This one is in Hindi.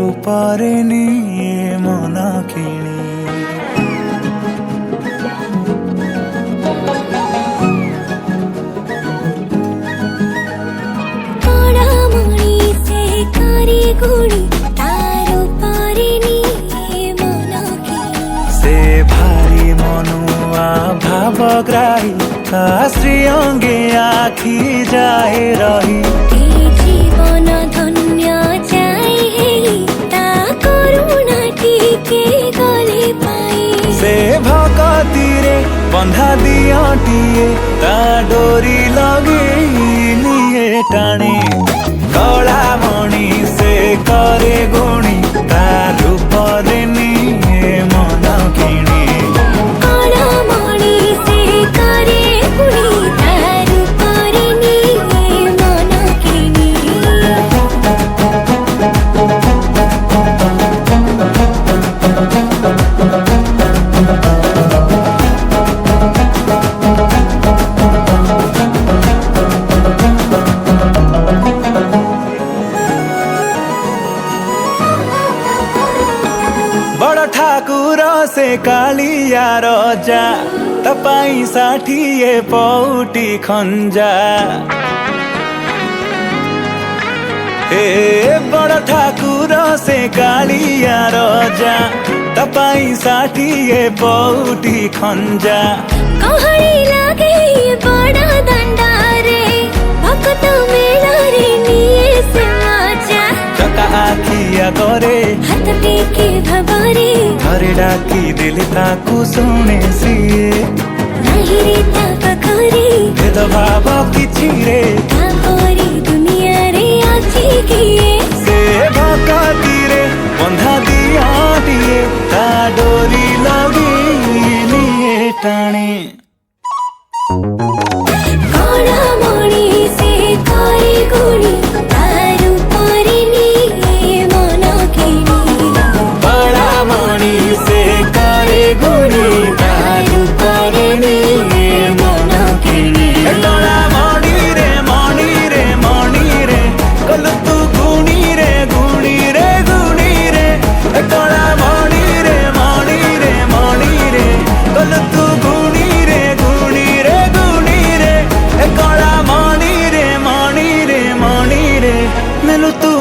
रूपरे निये मन किणी। से भारी मनुआ भावग्राही श्री अंगे आखि जाए रही। जीवन धन्य जाए करुणा टीके गले पाई। से भक्ति रे बंधा दियटिए ता डोरी लगे निये टाणे। कला मणि से करे गुणी ता रूपरे निये मन किणी। कला मणि से करे गुणी ता रूपरे निये मन किणी। बड़ ठाकुर से कालिया रजा तपाई 60 पौटी खंजा। ए बड़ ठाकुर से कालिया रजा तपाई 60 पौटी खंजा। कहड़ी लागे बड़ा दंडारे भक्त मेला रे निये से आजा। चका आखिया करे हाथ टेके भबरे घरे डाकी दिल ताकू सुने सिए। नहीं रे ता पखरे भेद भाव किछि रे तापरी दुनिया रे आछि किए। से भक्ति रे बंधा दिया दिए ता डोरी लगी निये टाणे। कला मणि से करे गुणी तारू परे निये मन किणी। बड़ा मणि से करे गुणी तारू परे निये मन किणी। कला मणि रे मणि रे मणि रे कल तू गुणी रे गुणी रे गुणी रे। कला मणि रे मणि रे मणि रे कल तू गुणी रे गुणी रे गुणी रे। कला मणि रे मणि रे मणि रे मेलु तू